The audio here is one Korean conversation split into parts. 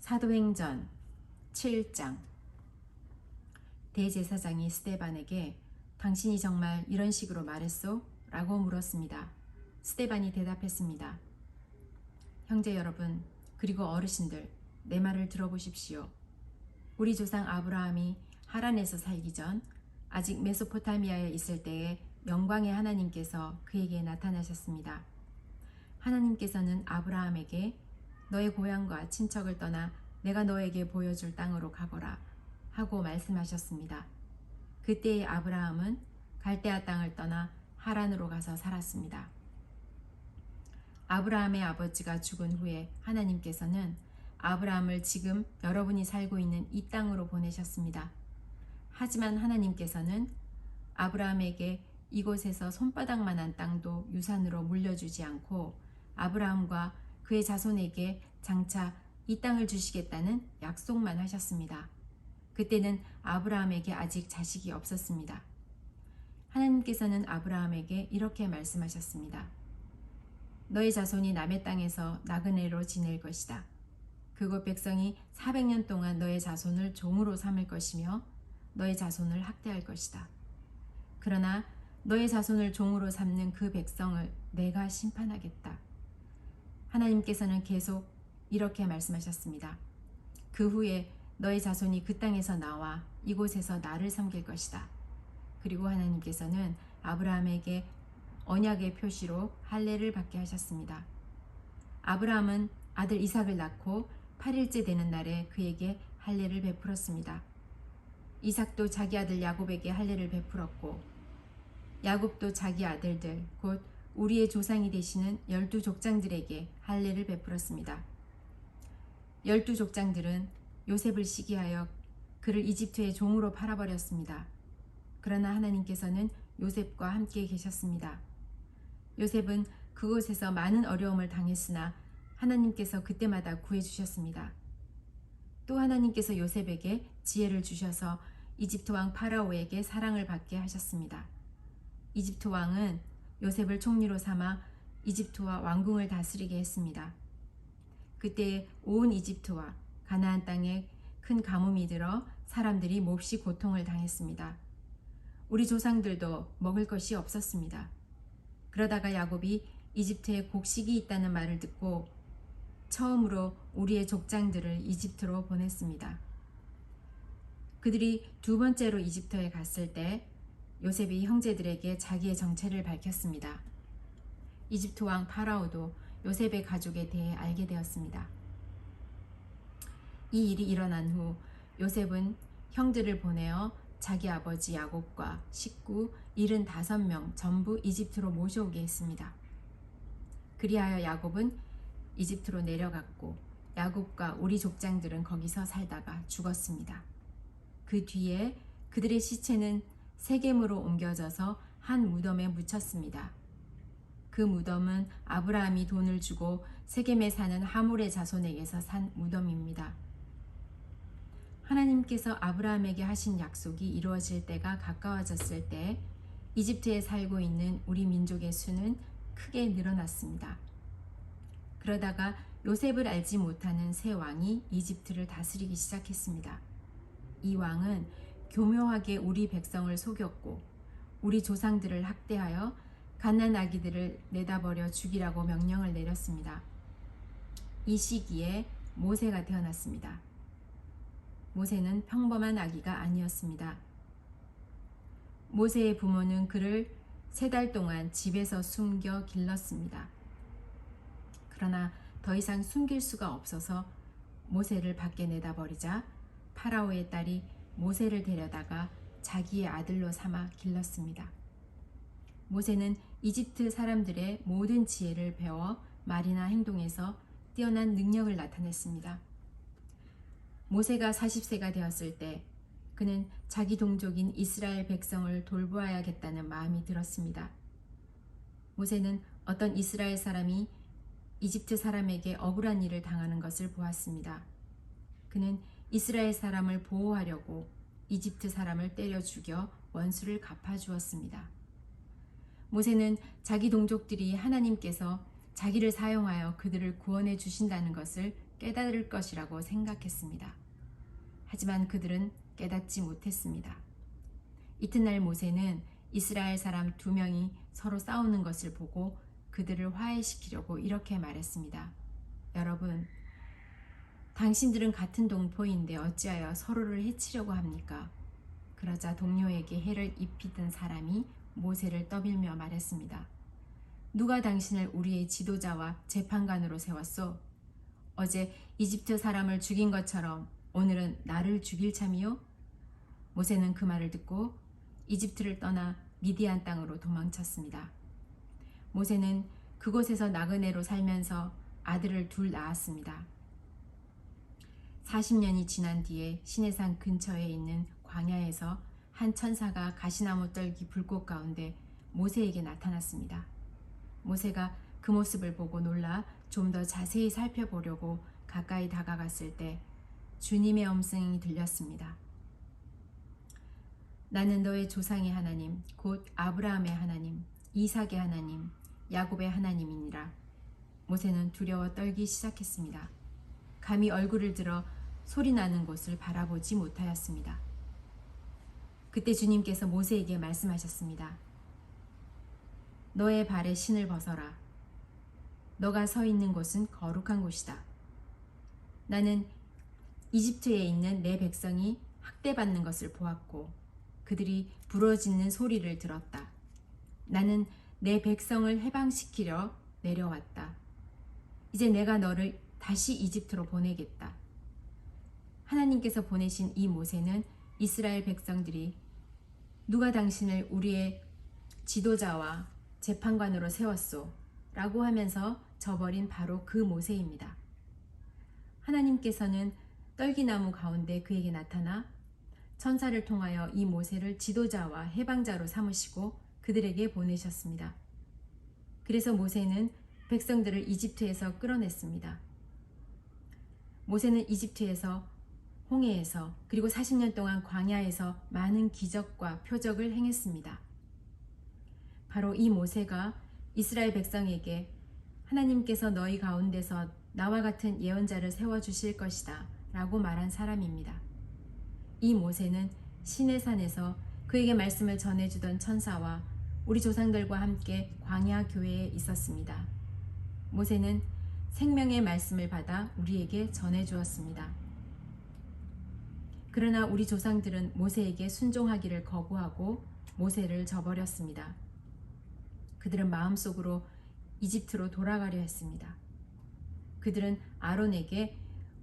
사도행전 7장. 대제사장이 스데반에게 당신이 정말 이런 식으로 말했소? 라고 물었습니다. 스데반이 대답했습니다. 형제 여러분, 그리고 어르신들, 내 말을 들어보십시오. 우리 조상 아브라함이 하란에서 살기 전 아직 메소포타미아에 있을 때에 영광의 하나님께서 그에게 나타나셨습니다. 하나님께서는 아브라함에게 너의 고향과 친척을 떠나 내가 너에게 보여줄 땅으로 가거라 하고 말씀하셨습니다. 그때의 아브라함은 갈대아 땅을 떠나 하란으로 가서 살았습니다. 아브라함의 아버지가 죽은 후에 하나님께서는 아브라함을 지금 여러분이 살고 있는 이 땅으로 보내셨습니다. 하지만 하나님께서는 아브라함에게 이곳에서 손바닥만한 땅도 유산으로 물려주지 않고 아브라함과 그의 자손에게 장차 이 땅을 주시겠다는 약속만 하셨습니다. 그때는 아브라함에게 아직 자식이 없었습니다. 하나님께서는 아브라함에게 이렇게 말씀하셨습니다. 너의 자손이 남의 땅에서 나그네로 지낼 것이다. 그곳 백성이 400년 동안 너의 자손을 종으로 삼을 것이며 너의 자손을 학대할 것이다. 그러나 너의 자손을 종으로 삼는 그 백성을 내가 심판하겠다. 하나님께서는 계속 이렇게 말씀하셨습니다. 그 후에 너의 자손이 그 땅에서 나와 이곳에서 나를 섬길 것이다. 그리고 하나님께서는 아브라함에게 언약의 표시로 할례를 받게 하셨습니다. 아브라함은 아들 이삭을 낳고 8일째 되는 날에 그에게 할례를 베풀었습니다. 이삭도 자기 아들 야곱에게 할례를 베풀었고 야곱도 자기 아들들 곧 우리의 조상이 되시는 12족장들에게 할례를 베풀었습니다. 12족장들은 요셉을 시기하여 그를 이집트의 종으로 팔아버렸습니다. 그러나 하나님께서는 요셉과 함께 계셨습니다. 요셉은 그곳에서 많은 어려움을 당했으나 하나님께서 그때마다 구해주셨습니다. 또 하나님께서 요셉에게 지혜를 주셔서 이집트 왕 파라오에게 사랑을 받게 하셨습니다. 이집트 왕은 요셉을 총리로 삼아 이집트와 왕궁을 다스리게 했습니다. 그때 온 이집트와 가나안 땅에 큰 가뭄이 들어 사람들이 몹시 고통을 당했습니다. 우리 조상들도 먹을 것이 없었습니다. 그러다가 야곱이 이집트에 곡식이 있다는 말을 듣고 처음으로 우리의 족장들을 이집트로 보냈습니다. 그들이 두 번째로 이집트에 갔을 때 요셉이 형제들에게 자기의 정체를 밝혔습니다. 이집트 왕 파라오도 요셉의 가족에 대해 알게 되었습니다. 이 일이 일어난 후 요셉은 형들을 보내어 자기 아버지 야곱과 식구 75명 전부 이집트로 모셔오게 했습니다. 그리하여 야곱은 이집트로 내려갔고 야곱과 우리 족장들은 거기서 살다가 죽었습니다. 그 뒤에 그들의 시체는 세겜으로 옮겨져서 한 무덤에 묻혔습니다. 그 무덤은 아브라함이 돈을 주고 세겜에 사는 하몰의 자손에게서 산 무덤입니다. 하나님께서 아브라함에게 하신 약속이 이루어질 때가 가까워졌을 때 이집트에 살고 있는 우리 민족의 수는 크게 늘어났습니다. 그러다가 요셉을 알지 못하는 새 왕이 이집트를 다스리기 시작했습니다. 이 왕은 교묘하게 우리 백성을 속였고 우리 조상들을 학대하여 갓난 아기들을 내다버려 죽이라고 명령을 내렸습니다. 이 시기에 모세가 태어났습니다. 모세는 평범한 아기가 아니었습니다. 모세의 부모는 그를 3달 동안 집에서 숨겨 길렀습니다. 그러나 더 이상 숨길 수가 없어서 모세를 밖에 내다버리자 파라오의 딸이 모세를 데려다가 자기의 아들로 삼아 길렀습니다. 모세는 이집트 사람들의 모든 지혜를 배워 말이나 행동에서 뛰어난 능력을 나타냈습니다. 모세가 40세가 되었을 때 그는 자기 동족인 이스라엘 백성을 돌보아야겠다는 마음이 들었습니다. 모세는 어떤 이스라엘 사람이 이집트 사람에게 억울한 일을 당하는 것을 보았습니다. 그는 이스라엘 사람을 보호하려고 이집트 사람을 때려 죽여 원수를 갚아주었습니다. 모세는 자기 동족들이 하나님께서 자기를 사용하여 그들을 구원해 주신다는 것을 깨달을 것이라고 생각했습니다. 하지만 그들은 깨닫지 못했습니다. 이튿날 모세는 이스라엘 사람 2명이 서로 싸우는 것을 보고 그들을 화해시키려고 이렇게 말했습니다. 여러분, 당신들은 같은 동포인데 어찌하여 서로를 해치려고 합니까? 그러자 동료에게 해를 입히던 사람이 모세를 떠밀며 말했습니다. 누가 당신을 우리의 지도자와 재판관으로 세웠소? 어제 이집트 사람을 죽인 것처럼 오늘은 나를 죽일 참이요? 모세는 그 말을 듣고 이집트를 떠나 미디안 땅으로 도망쳤습니다. 모세는 그곳에서 나그네로 살면서 아들을 2 낳았습니다. 40년이 지난 뒤에 시내산 근처에 있는 광야에서 한 천사가 가시나무 떨기 불꽃 가운데 모세에게 나타났습니다. 모세가 그 모습을 보고 놀라 좀 더 자세히 살펴보려고 가까이 다가갔을 때 주님의 음성이 들렸습니다. 나는 너의 조상의 하나님, 곧 아브라함의 하나님, 이삭의 하나님, 야곱의 하나님이니라. 모세는 두려워 떨기 시작했습니다. 감히 얼굴을 들어 소리 나는 곳을 바라보지 못하였습니다. 그때 주님께서 모세에게 말씀하셨습니다. 너의 발에 신을 벗어라. 너가 서 있는 곳은 거룩한 곳이다. 나는 이집트에 있는 내 백성이 학대받는 것을 보았고 그들이 부러지는 소리를 들었다. 나는 내 백성을 해방시키려 내려왔다. 이제 내가 너를 다시 이집트로 보내겠다. 하나님께서 보내신 이 모세는 이스라엘 백성들이 누가 당신을 우리의 지도자와 재판관으로 세웠소? 라고 하면서 저버린 바로 그 모세입니다. 하나님께서는 떨기나무 가운데 그에게 나타나 천사를 통하여 이 모세를 지도자와 해방자로 삼으시고 그들에게 보내셨습니다. 그래서 모세는 백성들을 이집트에서 끌어냈습니다. 모세는 이집트에서, 홍해에서, 그리고 40년 동안 광야에서 많은 기적과 표적을 행했습니다. 바로 이 모세가 이스라엘 백성에게 하나님께서 너희 가운데서 나와 같은 예언자를 세워주실 것이다 라고 말한 사람입니다. 이 모세는 시내산에서 그에게 말씀을 전해주던 천사와 우리 조상들과 함께 광야 교회에 있었습니다. 모세는 생명의 말씀을 받아 우리에게 전해주었습니다. 그러나 우리 조상들은 모세에게 순종하기를 거부하고 모세를 저버렸습니다. 그들은 마음속으로 이집트로 돌아가려 했습니다. 그들은 아론에게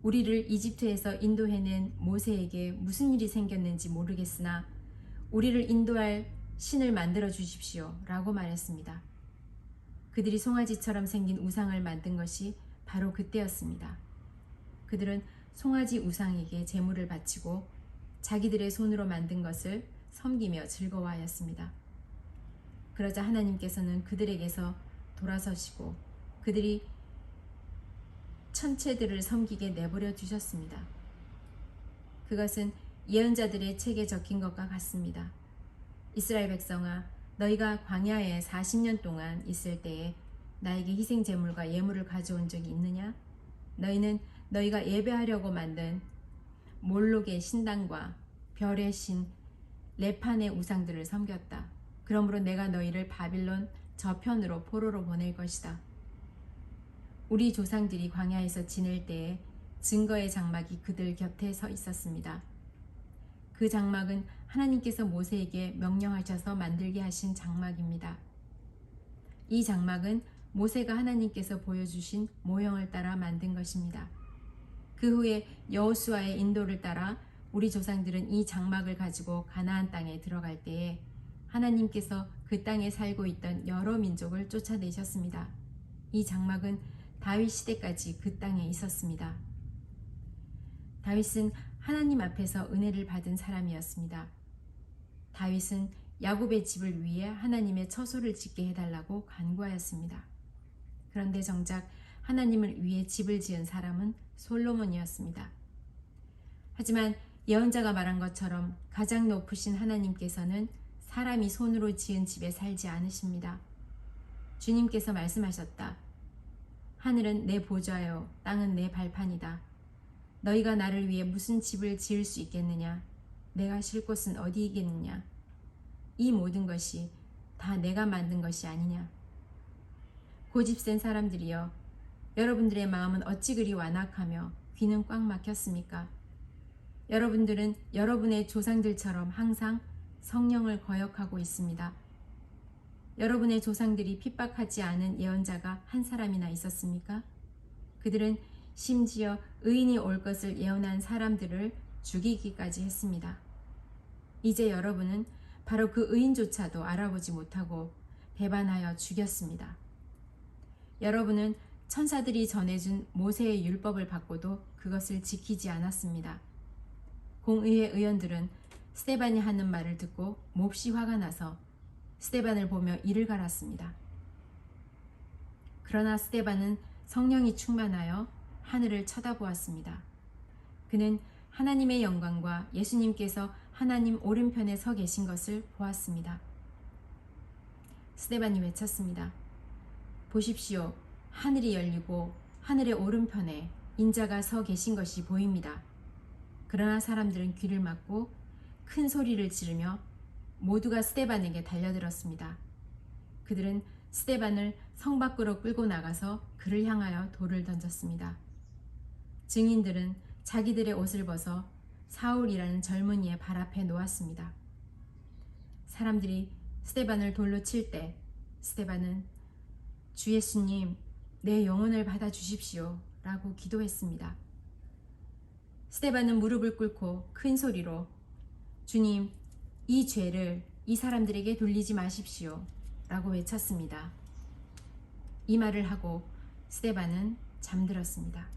우리를 이집트에서 인도해낸 모세에게 무슨 일이 생겼는지 모르겠으나 우리를 인도할 신을 만들어 주십시오 라고 말했습니다. 그들이 송아지처럼 생긴 우상을 만든 것이 바로 그때였습니다. 그들은 송아지 우상에게 제물을 바치고 자기들의 손으로 만든 것을 섬기며 즐거워하였습니다. 그러자 하나님께서는 그들에게서 돌아서시고 그들이 천체들을 섬기게 내버려 두셨습니다. 그것은 예언자들의 책에 적힌 것과 같습니다. 이스라엘 백성아, 너희가 광야에 40년 동안 있을 때에 나에게 희생 제물과 예물을 가져온 적이 있느냐? 너희는 너희가 예배하려고 만든 몰록의 신당과 별의 신 레판의 우상들을 섬겼다. 그러므로 내가 너희를 바빌론 저편으로 포로로 보낼 것이다. 우리 조상들이 광야에서 지낼 때에 증거의 장막이 그들 곁에 서 있었습니다. 그 장막은 하나님께서 모세에게 명령하셔서 만들게 하신 장막입니다. 이 장막은 모세가 하나님께서 보여주신 모형을 따라 만든 것입니다. 그 후에 여호수아의 인도를 따라 우리 조상들은 이 장막을 가지고 가나안 땅에 들어갈 때에 하나님께서 그 땅에 살고 있던 여러 민족을 쫓아내셨습니다. 이 장막은 다윗 시대까지 그 땅에 있었습니다. 다윗은 하나님 앞에서 은혜를 받은 사람이었습니다. 다윗은 야곱의 집을 위해 하나님의 처소를 짓게 해달라고 간구하였습니다. 그런데 정작 하나님을 위해 집을 지은 사람은 솔로몬이었습니다. 하지만 예언자가 말한 것처럼 가장 높으신 하나님께서는 사람이 손으로 지은 집에 살지 않으십니다. 주님께서 말씀하셨다. 하늘은 내 보좌요 땅은 내 발판이다. 너희가 나를 위해 무슨 집을 지을 수 있겠느냐? 내가 쉴 곳은 어디이겠느냐? 이 모든 것이 다 내가 만든 것이 아니냐? 고집센 사람들이여, 여러분들의 마음은 어찌 그리 완악하며 귀는 꽉 막혔습니까? 여러분들은 여러분의 조상들처럼 항상 성령을 거역하고 있습니다. 여러분의 조상들이 핍박하지 않은 예언자가 한 사람이나 있었습니까? 그들은 심지어 의인이 올 것을 예언한 사람들을 죽이기까지 했습니다. 이제 여러분은 바로 그 의인조차도 알아보지 못하고 배반하여 죽였습니다. 여러분은 천사들이 전해준 모세의 율법을 받고도 그것을 지키지 않았습니다. 공의회 의원들은 스데반이 하는 말을 듣고 몹시 화가 나서 스데반을 보며 이를 갈았습니다. 그러나 스데반은 성령이 충만하여 하늘을 쳐다보았습니다. 그는 하나님의 영광과 예수님께서 하나님 오른편에 서 계신 것을 보았습니다. 스데반이 외쳤습니다. 보십시오. 하늘이 열리고 하늘의 오른편에 인자가 서 계신 것이 보입니다. 그러나 사람들은 귀를 막고 큰 소리를 지르며 모두가 스데반에게 달려들었습니다. 그들은 스데반을 성 밖으로 끌고 나가서 그를 향하여 돌을 던졌습니다. 증인들은 자기들의 옷을 벗어 사울이라는 젊은이의 발 앞에 놓았습니다. 사람들이 스데반을 돌로 칠 때 스데반은 주 예수님, 내 영혼을 받아주십시오 라고 기도했습니다. 스데반은 무릎을 꿇고 큰 소리로 주님, 이 죄를 이 사람들에게 돌리지 마십시오 라고 외쳤습니다. 이 말을 하고 스데반은 잠들었습니다.